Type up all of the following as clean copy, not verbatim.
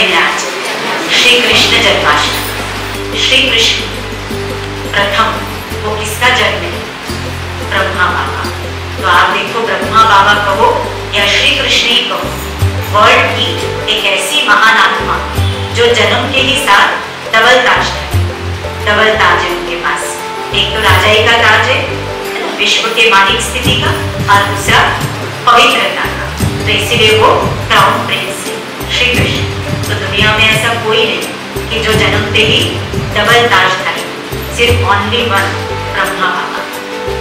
दिन है आज, श्री कृष्ण जन्माष्टमी। श्री कृष्ण प्रथम वो किसका जन्म है? ब्रह्मा बाबा। तो आप देखो, ब्रह्मा बाबा कहो या श्री कृष्ण ही कहो, वर्ल्ड की एक ऐसी महान आत्मा जो जन्म के ही साथ डबल ताज है। डबल ताज है उनके पास, एक तो राजाई का ताज है विश्व के मालिक स्थिति का, और दूसरा पवित्रता का। तो इसीलिए वो क्राउन प्रिंस है श्री कृष्ण। तो दुनिया में ऐसा कोई नहीं कि जो जन्मते ही डबल ताज था, सिर्फ ओनली वन ब्रह्मा बाबा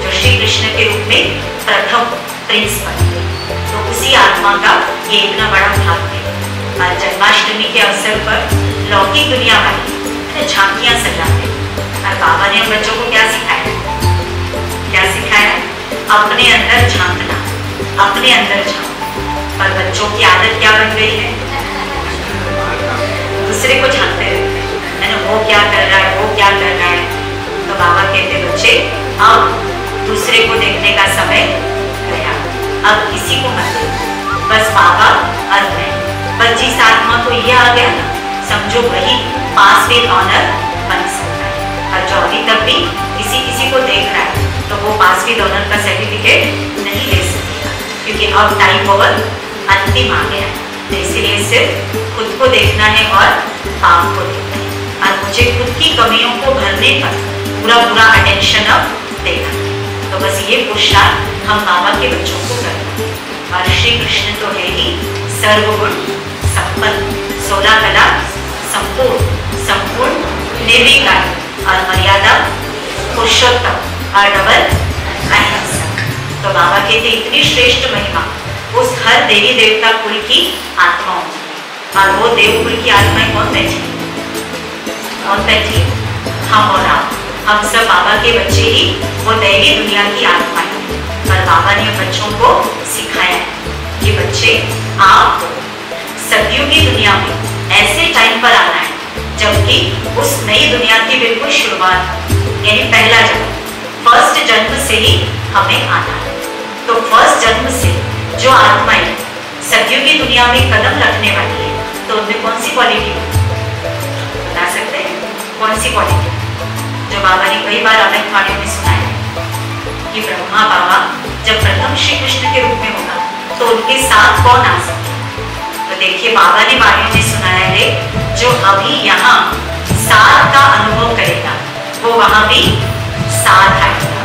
जो श्री कृष्ण के रूप में प्रथम प्रिंस बने। तो उसी आत्मा का ये इतना बड़ा भाग है। और जन्माष्टमी के अवसर पर लौकिक दुनिया वाली झांकियां सजाते हैं। और बाबा ने बच्चों को क्या सिखाया? क्या सिखाया? अपने अंदर झांकना, अपने अंदर झांकना। पर बच्चों की आदत क्या बन गई है? दूसरे को झांकते रहते हैं, वो क्या कर रहा है, वो क्या कर रहा है। तो बाबा कहते बच्चे, अब दूसरे को देखने का समय गया, अब किसी को मत देखो, बस बाबा और मैं। बस जिस आत्मा को ये आ गया ना, समझो वही पास विद ऑनर बन सकता है। और जो अभी तक भी किसी को देख रहा है, तो वो पास विद ऑनर का सर्टिफिकेट नहीं ले सकेगा, क्योंकि अब टाइम बहुत अंतिम आ गया। तो इसीलिए सिर्फ खुद को देखना है और पाप को देखना है। और मुझे खुद की कमियों को भरने पर पूरा अटेंशन अब देना। तो बस ये पुरुषार्थ हम बाबा के बच्चों को करना है। और श्री कृष्ण तो है ही सर्वगुण संपन्न, 16 कला संपूर्ण निर्विकार और मर्यादा पुरुषोत्तम और डबल अहिंसक। तो बाबा कहते इतनी श्रेष्ठ महिमा उस हर देवी देवता कुल की आत्माओं में। और वो देव कुल की आत्माएं कौन बैठी? कौन बैठी? हम और आप, हम सब बाबा के बच्चे ही वो दैवी दुनिया की आत्मा है। और बाबा ने बच्चों को सिखाया है कि बच्चे, आपको सतयुगी दुनिया में ऐसे टाइम पर आना है जबकि उस नई दुनिया की बिल्कुल शुरुआत, यानी पहला जन्म, फर्स्ट जन्म से ही हमें आना है। तो फर्स्ट जन्म से जो आत्माएं सतयुगी दुनिया में कदम रखने वाली है, तो उनमें कौन सी क्वालिटी बता सकते हैं? कौन सी क्वालिटी? जो बाबा ने कई बार अलग वाणियों में सुनाया कि ब्रह्मा बाबा जब प्रथम श्री कृष्ण के रूप में होगा तो उनके साथ कौन आ सकता है? तो देखिए, बाबा ने वाणियों में सुनाया है, जो अभी यहाँ साथ का अनुभव करेगा वो वहां भी साथ आएगा।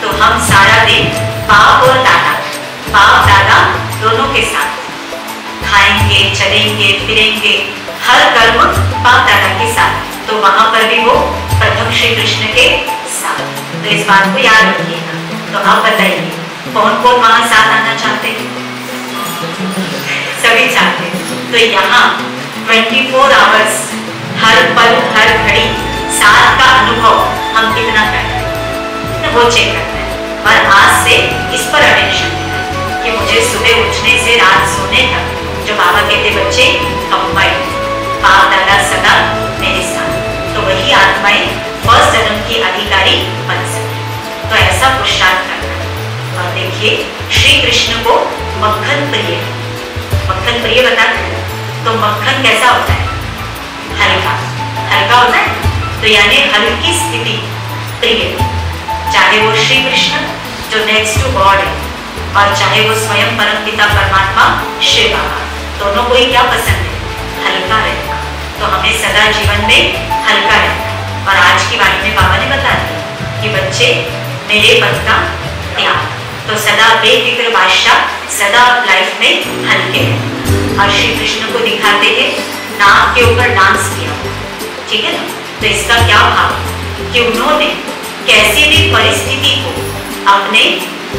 तो हम सारा दिन बाप और दादा, बाप दादा दोनों के साथ खाएंगे, चलेंगे, फिरेंगे, हर कर्म बाप दादा के साथ। तो वहां पर भी वो प्रथम श्री कृष्ण के साथ। तो इस बात को याद रखिएगा। तो आप बताइए, कौन कौन वहां साथ आना चाहते हैं? सभी चाहते हैं। तो यहाँ 24 आवर्स, हर पल हर घड़ी साथ का अनुभव हम कितना कर रहे हैं, वो चेक करते हैं। और आज से इस पर अटेंशन देना है कि मुझे सुबह उठने से रात सोने तक जो बाबा कहते बच्चे कंबाइंड, बाप दादा सदा मेरे साथ। तो वही आत्माएं फर्स्ट जन्म की अधिकारी बन सके। तो ऐसा पुरुषार्थ करना है। और देखिए, श्री कृष्ण को मक्खन प्रिय, मक्खन प्रिय बताते हैं। तो मक्खन कैसा होता है? हल्का, हल्का होता है। तो यानी हल्की स्थिति प्रिय, चाहे वो श्री कृष्ण जो नेक्स्ट टू गॉड है, और चाहे वो स्वयं परम पिता परमात्मा शिव बाबा, दोनों को ही क्या पसंद है? हल्का रहना। तो हमें सदा जीवन में हल्का रहना है। और आज की वाणी में बाबा ने बता दिया कि बच्चे, मेरे पद का त्याग, तो सदा बेफिक्र बादशाह, सदा लाइफ में हल्के हैं। और श्री कृष्ण को दिखाते हैं नाक के ऊपर डांस किया, ठीक है ना? तो इसका क्या भाव कि उन्होंने कैसी भी परिस्थिति को अपने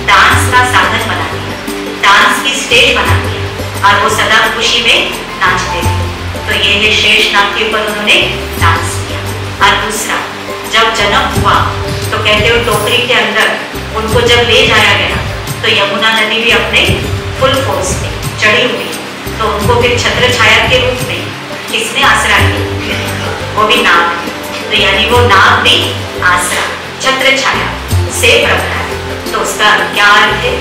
डांस का साधन बना दिया, डांस की स्टेज बना दिया, और वो सदा खुशी में नाचते थे। तो ये है शेष नाग के ऊपर उन्होंने डांस किया। और दूसरा, जब जन्म हुआ तो कहते हो टोकरी के अंदर उनको जब ले जाया गया, तो यमुना नदी भी अपने फुल फोर्स में चढ़ी हुई। तो उनको फिर छत्र छाया के रूप में किसने आसरा किया? वो भी नाग। तो यानी वो नाग भी आसरा, छत्र छाया से प्रभा है। तो उसका क्या अर्थ है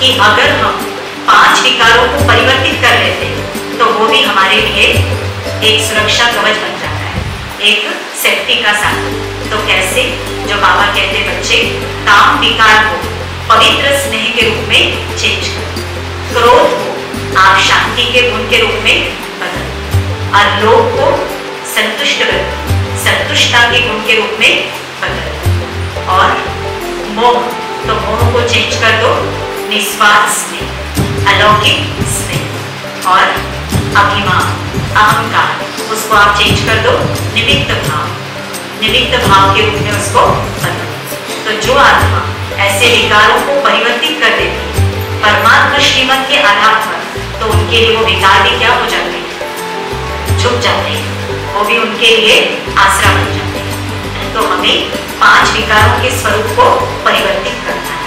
कि अगर हम 5 विकारों को परिवर्तित कर लेते तो वो भी हमारे लिए एक सुरक्षा कवच बन जाता है, एक सेफ्टी का साधन। तो कैसे? जो बाबा कहते बच्चे, काम विकार को पवित्र स्नेह के रूप में चेंज करो, क्रोध को आप शांति के गुण के रूप में बदलो, और लोभ को संतुष्टता के गुण के रूप में बदलो, और मोह, तो मोह को चेंज कर दो निस्वार्थ स्नेह, अलौकिक स्नेह, और अभिमान, अहंकार, उसको आप चेंज कर दो निमित्त भाव के रूप में उसको बदलो। तो जो आत्मा ऐसे विकारों को परिवर्तित कर देती है परमात्मा श्रीमत के आधार पर, तो उनके लिए वो विकार भी क्या हो जाते हैं? झुक जाते हैं, वो भी उनके लिए आसरा बन जाते हैं। तो हमें 5 विकारों के स्वरूप को परिवर्तित करना है,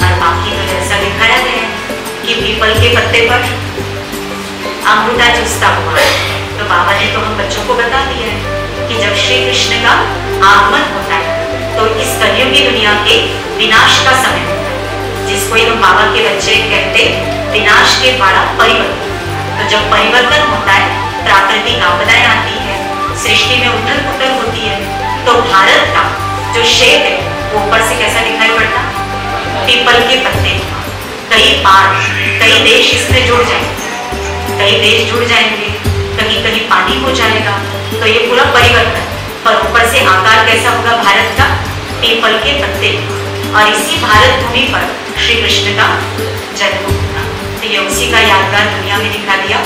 और बाकी तो जैसा दिखाया गया है कि पीपल के पत्ते पर अंगूठा चूसता हुआ है। तो बाबा ने तो हम बच्चों को बता दिया है कि जब श्री कृष्ण का आगमन होता है तो इस कलियुगी दुनिया के विनाश का समय होता है, जिसको ही हम बाबा के बच्चे कहते विनाश के द्वारा परिवर्तन। तो जब परिवर्तन होता है, प्राकृतिक आपदाएं आती है, सृष्टि में उथल पुथल होती है, तो भारत का जो शेप है वो ऊपर से कैसा दिखाई पड़ता? पीपल के पत्ते। कई देश इसमें जुड़ जाएंगे, कई देश जुड़ जाएंगे, कहीं कहीं पानी हो जाएगा, तो ये पूरा परिवर्तन। पर ऊपर से आकार कैसा होगा भारत का? पीपल के पत्ते। और इसी भारत भूमि पर श्री कृष्ण का जन्म होगा। तो ये उसी का यादगार दुनिया में दिखा दिया,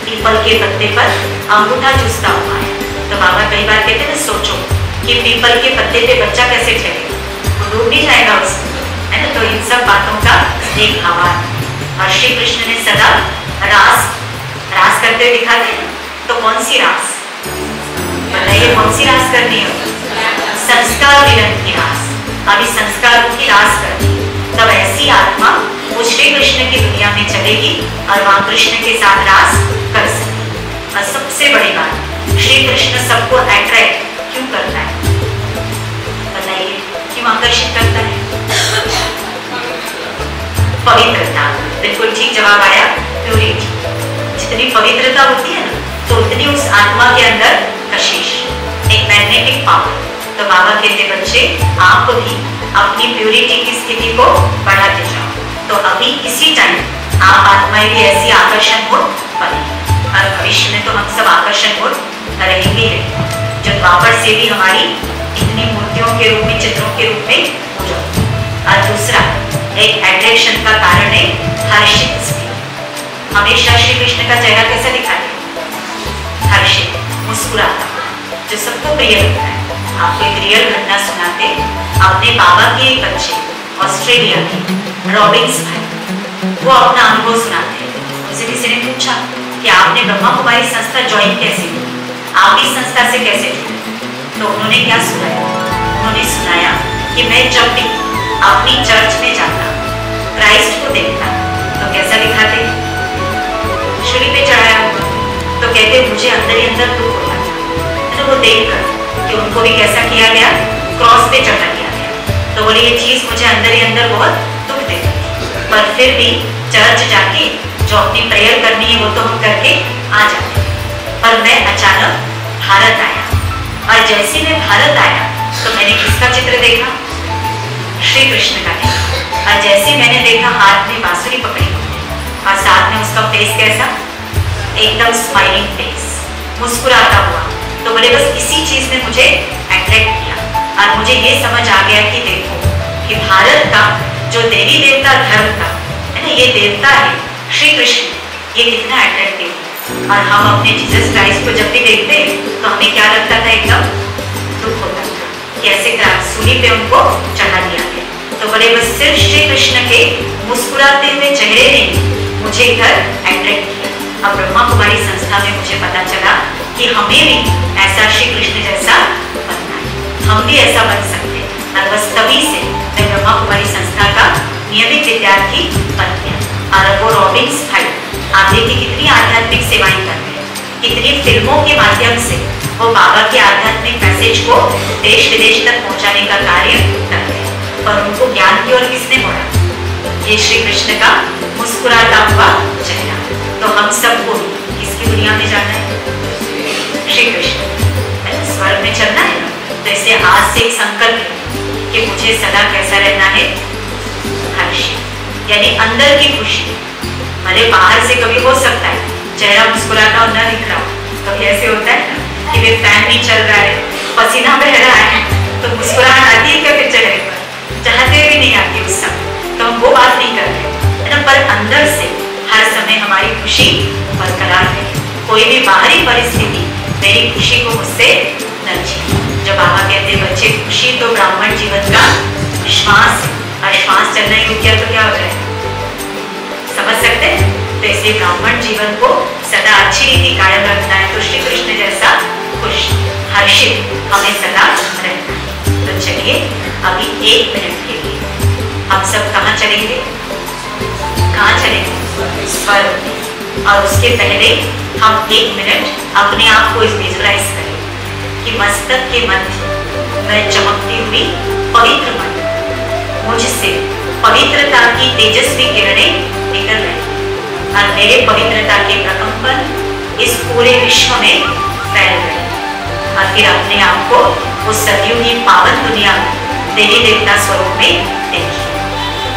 पीपल के पत्ते पर अंगूठा चूसता हुआ है। तो बाबा कई बार कहते हैं, सोचो कि पीपल के पत्ते पे बच्चा कैसे ठहरेगा, वो डूब नहीं जाएगा उसमें, है ना? तो इन सब बातों का एक भावार्थ। और श्री कृष्ण ने सदा रास करते हुए दिखाते हैं। तो कौन सी रास बताइए, कौन सी रास करनी है? संस्कार मिलन की रास। अभी संस्कारों की रास करनी, तब ऐसी आत्मा वो श्री कृष्ण की दुनिया में चलेगी और वहां कृष्ण के साथ रास कर सकेगी। और सबसे बड़ी बात, श्री कृष्ण सबको अट्रैक्ट क्यों करता है? बताइए, क्यों आकर्षित करता है? पवित्रता। बिल्कुल ठीक जवाब आया, प्यूरिटी। जितनी पवित्रता होती है ना, तो उतनी उस आत्मा के अंदर कशिश, एक मैग्नेटिक पावर। तो बाबा कहते बच्चे, आप भी अपनी प्यूरिटी की स्थिति को बढ़ाते जाओ, तो अभी इसी टाइम आप आत्माएं भी ऐसी आकर्षण हो बनेगी, और भविष्य में तो हम सब आकर्षण हो रहेंगे, जो द्वापर से भी हमारी इतनी मूर्तियों के रूप में, चित्रों के रूप में पूजा। और दूसरा एक अट्रैक्शन का कारण है हर्षित स्थिति। हमेशा श्री कृष्ण का चेहरा कैसा दिखाते? हर्षित, मुस्कुराता, जो सबको प्रिय लगता है। आपको एक रियल घटना सुनाते, अपने बाबा के एक बच्चे ऑस्ट्रेलिया के रॉबिन्स भाई, वो अपना अनुभव सुनाते हैं। उनसे किसी ने पूछा कि आपने ब्रह्मा कुमारी संस्था ज्वाइन कैसे की, आप इस संस्था से कैसे जुड़े? तो उन्होंने क्या सुनाया? उन्होंने सुनाया कि मैं जब भी अपनी चर्च में जाता, क्राइस्ट को देखता, तो कैसा दिखाते? शूली पे चढ़ाया हुआ। तो कहते मुझे अंदर ही अंदर दुख होता था। तो वो देखकर कि उनको भी कैसा किया गया, क्रॉस पे चढ़ा दिया गया। तो बोले ये चीज मुझे अंदर ही अंदर बहुत दुख देती थी, पर फिर भी चर्च जाके जो अपनी प्रेयर करनी है वो तो हम करके आ जाते। पर मैं अचानक भारत आया, और जैसे मैं भारत आया तो मैंने किसका चित्र देखा? श्री कृष्ण का देखा। और जैसे मैंने देखा हाथ में बांसुरी पकड़ी और साथ में उसका फेस कैसा, एकदम स्माइलिंग फेस, मुस्कुराता हुआ। तो बोले बस इसी चीज ने मुझे अट्रैक्ट किया, और मुझे ये समझ आ गया कि देखो कि भारत का जो देवी देवता धर्म का है ना, ये देवता है श्री कृष्ण, ये कितना अट्रैक्टिव है। और हम अपने जीसस क्राइस्ट को जब भी देखते तो हमें क्या लगता था? एकदम दुख होता था कि ऐसे सूली पे उनको चढ़ा दिया गया। तो बोले बस सिर्फ श्री कृष्ण के मुस्कुराते हुए चेहरे ने मुझे इधर अट्रैक्ट किया। अब ब्रह्मा कुमारी संस्था में मुझे पता चला कि हमें भी ऐसा श्री कृष्ण जैसा बनना है, हम भी ऐसा बन सकते हैं। और बस तभी से मैं ब्रह्मा कुमारी संस्था का नियमित विद्यार्थी बन गया। और वो रॉबिन्स भाई, आप देखिए कितनी आध्यात्मिक सेवाएं करते हैं, कितनी फिल्मों के माध्यम से वो बाबा के आध्यात्मिक मैसेज को देश विदेश तक पहुंचाने का कार्य करते हैं। पर उनको ज्ञान की ओर किसने मोड़ा? ये श्री कृष्ण का मुस्कुराता हुआ चेहरा। तो हम सबको किसकी दुनिया में जाना है? श्री कृष्ण। स्वर्ग में चलना है ना, तो इसे आज से एक संकल्प है कि मुझे सदा कैसा रहना है, हर्षित, यानी अंदर की खुशी। भले बाहर से कभी हो सकता है चेहरा मुस्कुराता और न दिख रहा हो, कभी ऐसे होता है ना कि वे फैन नहीं चल रहा है, पसीना बह रहा है, तो मुस्कुराहट आती है क्या फिर चेहरे पर? चाहते भी नहीं आती उस समय, तो हम वो बात नहीं करते है ना। पर अंदर से हर समय हमारी खुशी बरकरार है। कोई भी बाहरी परिस्थिति मेरी खुशी को मुझसे न छीने। जब बाबा कहते बच्चे खुशी तो ब्राह्मण जीवन का श्वास, और श्वास चलना ही रुक गया तो क्या हो जाए, समझ सकते हैं? तो इसलिए ब्राह्मण जीवन को सदा अच्छी रीति कायम रखना है। तो श्री कृष्ण जैसा खुश हर्षित हमें सदा रहना है। तो चलिए अभी 1 मिनट के लिए हम सब कहाँ चलेंगे, कहाँ चलेंगे? स्वर्ग में। और उसके पहले हम 1 मिनट अपने आप को विजुअलाइज करें कि मस्तक के मध्य में चमकती हुई पवित्र मन, मुझसे पवित्रता की तेजस्वी किरणें निकल रही और मेरे पवित्रता के प्रकंपन इस पूरे विश्व में फैल रहे। और फिर अपने आप को उस सतयुगी पावन दुनिया में देवी देवता स्वरूप में देखिए।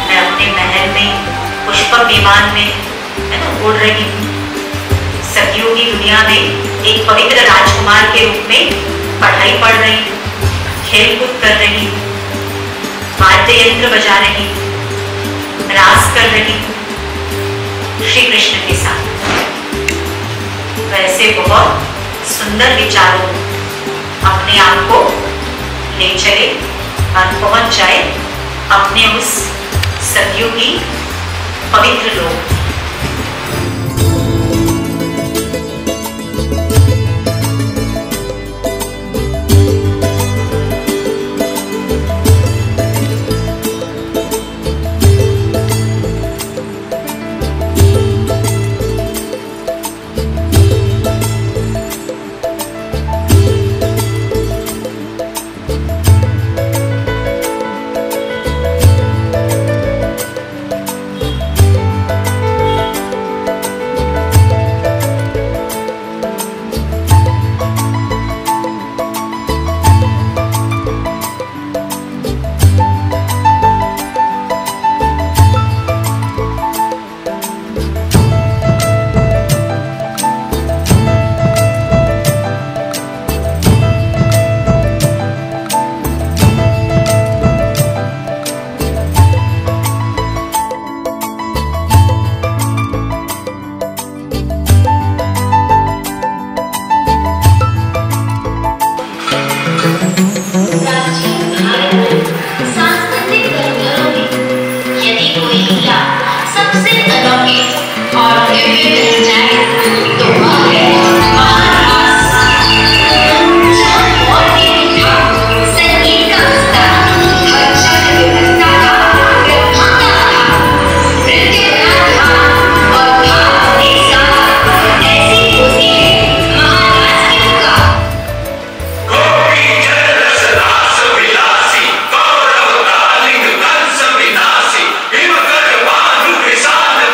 मैं अपने महल में पुष्पक विमान में है ना उड़ रही हूँ, सतयुगी दुनिया में एक पवित्र राजकुमार के रूप में पढ़ाई पढ़ रही हूँ, खेल कूद कर रही हूँ, वाद्य यंत्र बजा रही हूँ, रास कर रही हूँ श्री कृष्ण के साथ। वैसे बहुत सुंदर विचारों अपने आप को ले चले और पहुंच जाए अपने उस सतयुगी पवित्र लोक।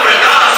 प्रकाश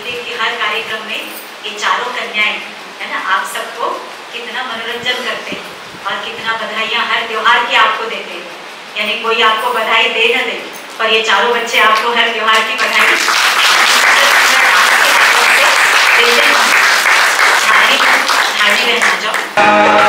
देखते कि हर कार्यक्रम में ये चारों कन्याएं है ना, आप सबको कितना मनोरंजन करते हैं और कितना बधाइयाँ हर त्योहार की आपको देते हैं। यानी कोई आपको बधाई दे न दे, पर ये चारों बच्चे आपको हर त्योहार की बधाई देते हैं। धार्मिक रहना जाओ।